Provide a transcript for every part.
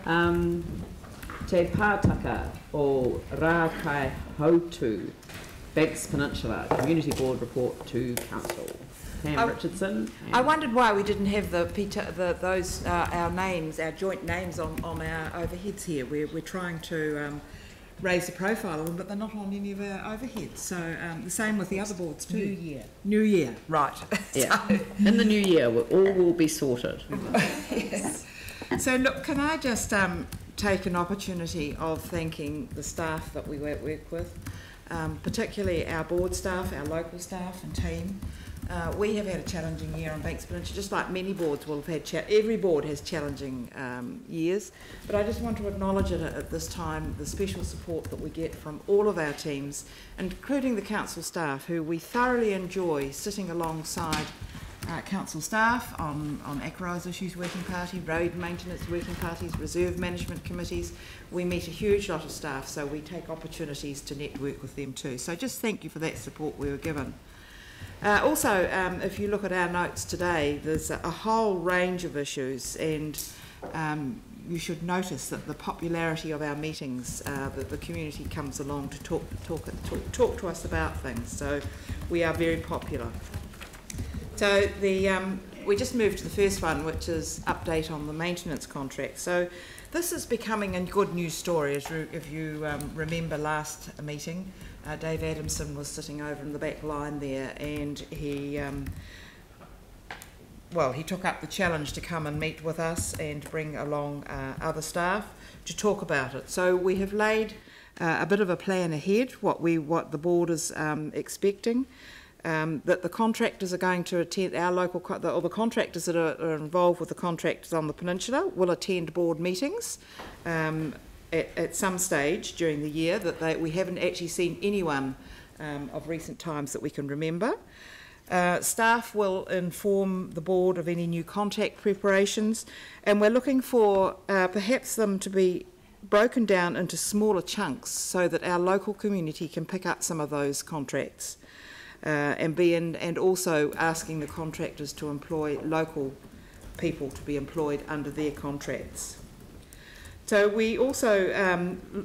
Te Pataka o Rakaihautu, Banks Peninsula, Community Board Report to Council. Pam Richardson. I wondered why we didn't have those our names, our joint names on our overheads here. We're trying to raise the profile of them, but they're not on any of our overheads. So the same with the other boards too. New Year, right? Yeah. So, in the new year, all will be sorted. Yes. So look, can I just take an opportunity of thanking the staff that we work with, particularly our board staff, our local staff and team. We have had a challenging year on Banks Peninsula, just like many boards will have had. Every board has challenging years, but I just want to acknowledge it at this time, the special support that we get from all of our teams, including the council staff, who we thoroughly enjoy sitting alongside council staff on Akaroa's Issues Working Party, road maintenance working parties, reserve management committees. We meet a huge lot of staff, so we take opportunities to network with them too. So just thank you for that support we were given. Also, if you look at our notes today, there's a whole range of issues, and you should notice that the popularity of our meetings, that the community comes along to talk to us about things. So we are very popular. So we just moved to the first one, which is update on the maintenance contract. So this is becoming a good news story. If you remember last meeting, Dave Adamson was sitting over in the back line there, and he took up the challenge to come and meet with us and bring along other staff to talk about it. So we have laid a bit of a plan ahead, what the board is expecting. That the contractors are going to attend our local, or the contractors that are involved with the contractors on the peninsula will attend board meetings at some stage during the year. That we haven't actually seen anyone of recent times that we can remember. Staff will inform the board of any new contract preparations, and we're looking for perhaps them to be broken down into smaller chunks so that our local community can pick up some of those contracts. And also asking the contractors to employ local people to be employed under their contracts. So we also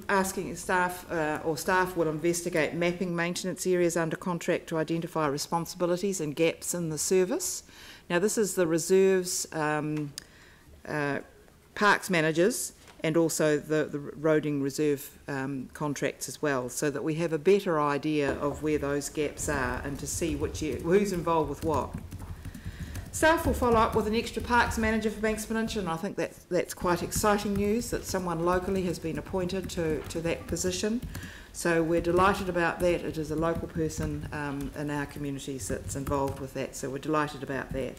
asking staff, or staff will investigate mapping maintenance areas under contract to identify responsibilities and gaps in the service. Now this is the reserves, parks managers, and also the roading reserve contracts as well, so that we have a better idea of where those gaps are and to see who's involved with what. Staff will follow up with an extra parks manager for Banks Peninsula, and I think that's quite exciting news that someone locally has been appointed to that position. So we're delighted about that. It is a local person in our communities that's involved with that, so we're delighted about that.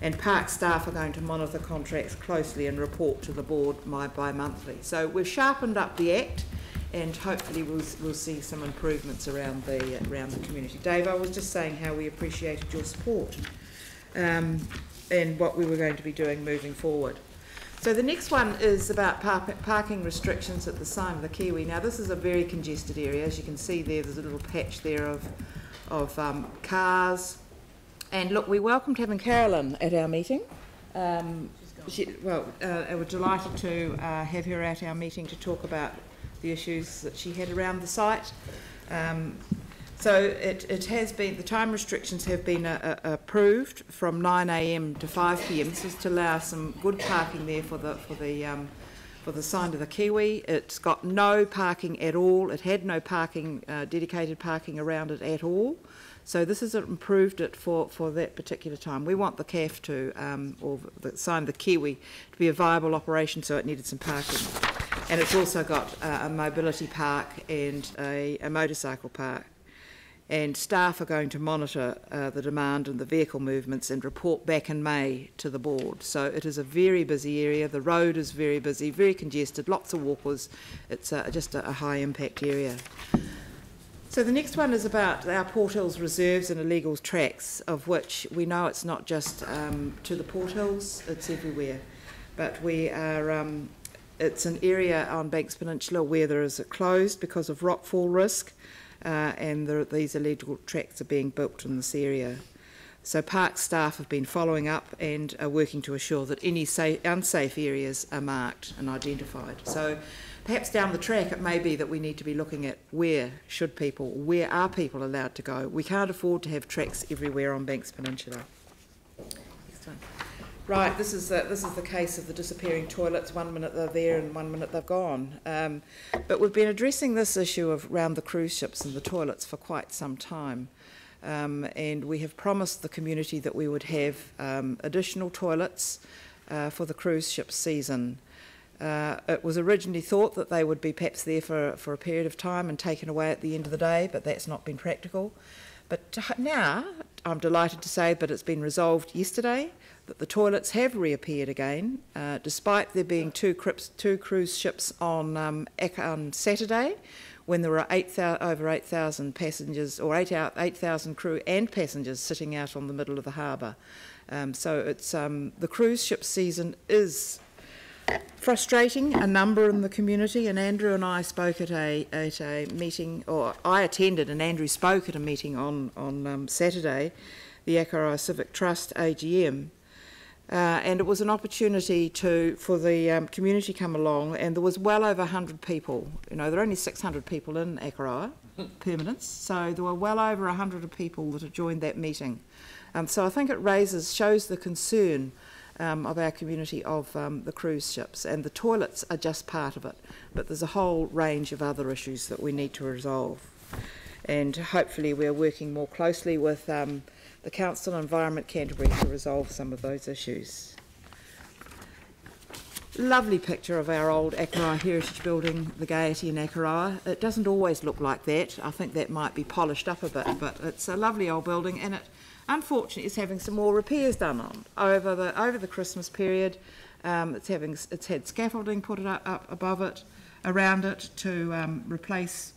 And park staff are going to monitor contracts closely and report to the board bi-monthly. So we've sharpened up the act, and hopefully we'll see some improvements around the community. Dave, I was just saying how we appreciated your support and what we were going to be doing moving forward. So the next one is about parking restrictions at the sign of the Kiwi. Now this is a very congested area. As you can see there's a little patch there of cars. And look, we welcomed having Carolyn at our meeting. We're delighted to have her at our meeting to talk about the issues that she had around the site. So it has been, the time restrictions have been approved from 9 AM to 5 PM. This is to allow some good parking there for the sign of the Kiwi. It's got no parking at all. It had no parking, dedicated parking around it at all. So this has improved it for that particular time. We want the CAF to, or the sign of the Kiwi, to be a viable operation, so it needed some parking. And it's also got a mobility park and a motorcycle park. And staff are going to monitor the demand and the vehicle movements and report back in May to the board. So it is a very busy area. The road is very busy, very congested, lots of walkers. It's just a high impact area. So the next one is about our Port Hills reserves and illegal tracks, of which we know it's not just to the Port Hills, it's everywhere. But we are, it's an area on Banks Peninsula where there is closed because of rockfall risk, and these illegal tracks are being built in this area. So park staff have been following up and are working to assure that any unsafe areas are marked and identified. So perhaps down the track it may be that we need to be looking at where are people allowed to go. We can't afford to have tracks everywhere on Banks Peninsula. Next one. Right, this is the case of the disappearing toilets. 1 minute they're there and 1 minute they've gone. But we've been addressing this issue around the cruise ships and the toilets for quite some time. And we have promised the community that we would have additional toilets for the cruise ship season. It was originally thought that they would be perhaps there for a period of time and taken away at the end of the day, but that's not been practical. But now, I'm delighted to say, but it's been resolved yesterday, that the toilets have reappeared again, despite there being two cruise ships on Saturday, when there were over 8,000 passengers, or 8,000 crew and passengers sitting out on the middle of the harbour. So it's the cruise ship season is frustrating a number in the community, and Andrew and I spoke at a meeting, or I attended and Andrew spoke at a meeting on Saturday, the Rakaihautu Civic Trust AGM. And it was an opportunity for the community to come along, and there was well over 100 people. You know, there are only 600 people in Rakaihautu permanents, so there were well over 100 people that have joined that meeting. So I think it shows the concern of our community of the cruise ships, and the toilets are just part of it, but there's a whole range of other issues that we need to resolve. And hopefully we're working more closely with the Council on Environment Canterbury to resolve some of those issues. Lovely picture of our old Rakaihautu Heritage Building, the Gaiety in Rakaihautu. It doesn't always look like that. I think that might be polished up a bit, but it's a lovely old building, and it unfortunately is having some more repairs done on over the Christmas period. It's had scaffolding put up above it, around it, to replace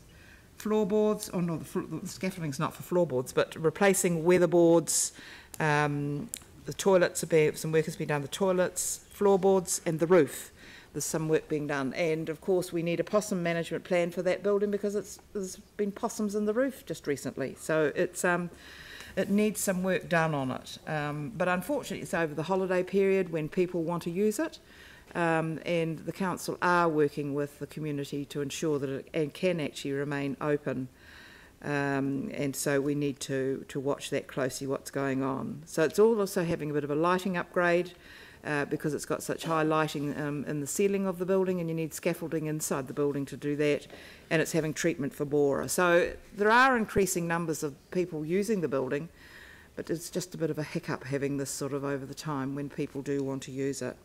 floorboards. Oh no, the scaffolding's not for floorboards, but replacing weatherboards. The toilets some work has been done. The toilets, floorboards, and the roof. There's some work being done, and of course we need a possum management plan for that building because there's been possums in the roof just recently. So it needs some work done on it. But unfortunately, it's over the holiday period when people want to use it. And the council are working with the community to ensure that it can actually remain open, and so we need to watch that closely, what's going on. So it's also having a bit of a lighting upgrade because it's got such high lighting in the ceiling of the building, and you need scaffolding inside the building to do that, and it's having treatment for borer. So there are increasing numbers of people using the building, but it's just a bit of a hiccup having this sort of over the time when people do want to use it.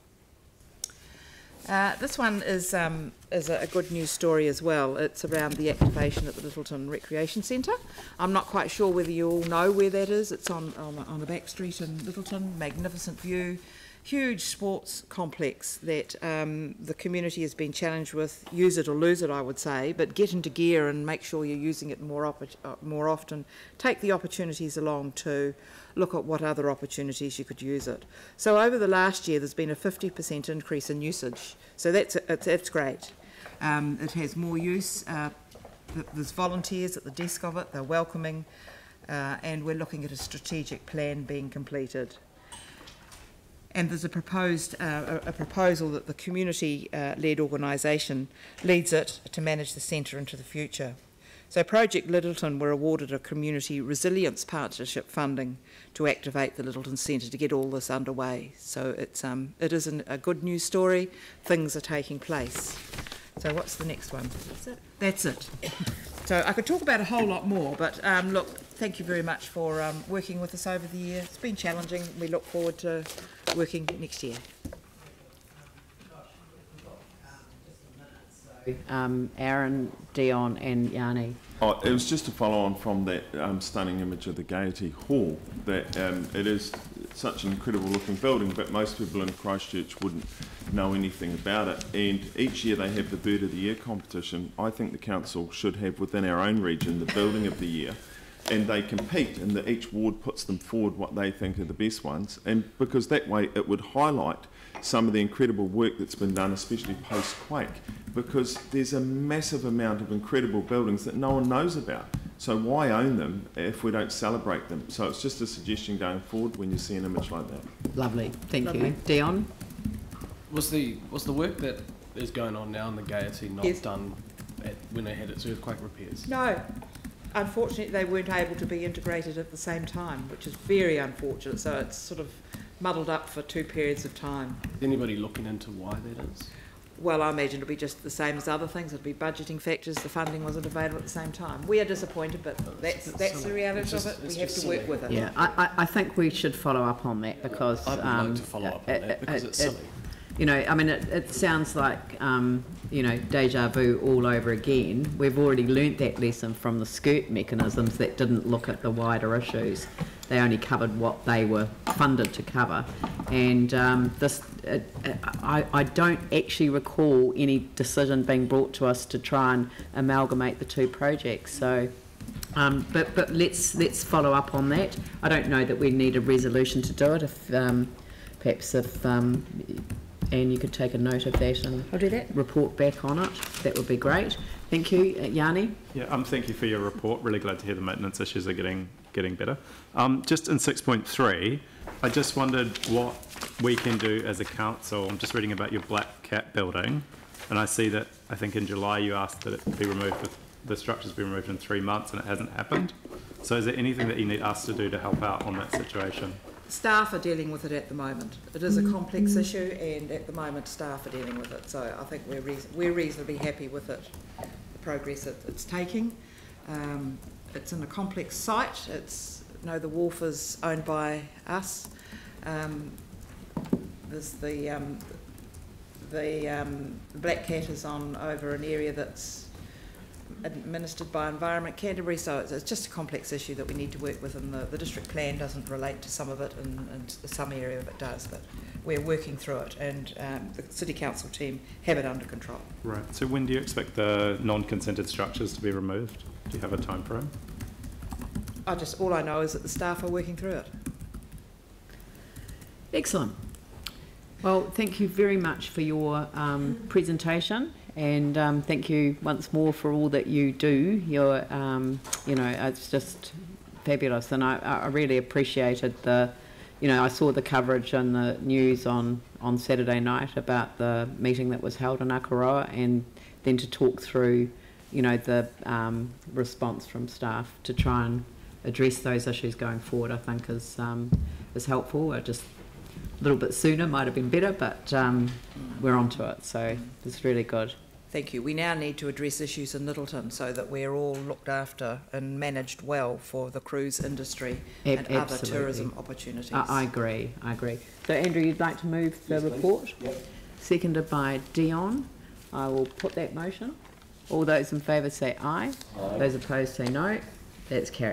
This one is a good news story as well. It's around the activation at the Littleton Recreation Centre. I'm not quite sure whether you all know where that is. It's on a back street in Littleton, magnificent view, huge sports complex that the community has been challenged with. Use it or lose it, I would say, but get into gear and make sure you're using it more often. Take the opportunities along to look at what other opportunities you could use it. So over the last year there's been a 50% increase in usage, so that's great. It has more use, there's volunteers at the desk of it, they're welcoming, and we're looking at a strategic plan being completed. And there's a proposal that the community-led organisation leads it to manage the centre into the future. So Project Littleton were awarded a community resilience partnership funding to activate the Littleton Centre to get all this underway. So it is a good news story. Things are taking place. So what's the next one? That's it. So I could talk about a whole lot more, but look, thank you very much for working with us over the year. It's been challenging. We look forward to working next year. Aaron, Dion and Yanni. Oh, it was just to follow on from that stunning image of the Gaiety Hall, that it is such an incredible looking building, but most people in Christchurch wouldn't know anything about it. And each year they have the Bird of the Year competition. I think the council should have within our own region the Building of the Year, and they compete, and each ward puts them forward what they think are the best ones, and because that way it would highlight some of the incredible work that's been done, especially post-quake, because there's a massive amount of incredible buildings that no one knows about. So why own them if we don't celebrate them? So it's just a suggestion going forward when you see an image like that. Lovely, thank Lovely. you. Dion? Was the work that is going on now in the Gaiety not Yes. done when they had its earthquake repairs? No. Unfortunately, they weren't able to be integrated at the same time, which is very unfortunate. So it's sort of muddled up for 2 periods of time. Is anybody looking into why that is? Well, I imagine it'll be just the same as other things. It'll be budgeting factors. The funding wasn't available at the same time. We are disappointed, but that's the reality of it. We have to work with it. Yeah, I think we should follow up on that because... I would like to follow up on that because it's silly. You know, I mean, it sounds like, you know, deja vu all over again. We've already learnt that lesson from the skirt mechanisms that didn't look at the wider issues. They only covered what they were funded to cover. And I don't actually recall any decision being brought to us to try and amalgamate the 2 projects. So, but let's follow up on that. I don't know that we need a resolution to do it. If perhaps if and you could take a note of that and I'll do that. report back on it. That would be great. Thank you, Yanni. Yeah, thank you for your report. Really glad to hear the maintenance issues are getting better. Just in 6.3, I just wondered what we can do as a council. I'm just reading about your Black Cat building, and I see that I think in July you asked that it be removed, the structures be removed in 3 months, and it hasn't happened. So is there anything that you need us to do to help out on that situation? Staff are dealing with it at the moment. It is a complex issue, and at the moment staff are dealing with it. So I think we're reasonably happy with it, the progress it's taking. It's in a complex site. The wharf is owned by us. There's the Black Cat is on over an area that's administered by Environment Canterbury, so it's just a complex issue that we need to work with, and the district plan doesn't relate to some of it, and some area of it does, but we're working through it, and the City Council team have it under control. Right, so when do you expect the non-consented structures to be removed? Do you have a time frame? All I know is that the staff are working through it. Excellent. Well, thank you very much for your presentation, and thank you once more for all that you do. You're, you know, it's just fabulous, and I really appreciated I saw the coverage on the news on Saturday night about the meeting that was held in Akaroa, and then to talk through, the response from staff to try and address those issues going forward, I think is helpful. Just a little bit sooner might have been better, but we're onto it, so it's really good. Thank you. We now need to address issues in Littleton so that we're all looked after and managed well for the cruise industry and other tourism opportunities. I agree. So Andrew, you'd like to move the report? Yep. Seconded by Dion. I will put that motion. All those in favour say aye. Aye. Those opposed say no. That's carried.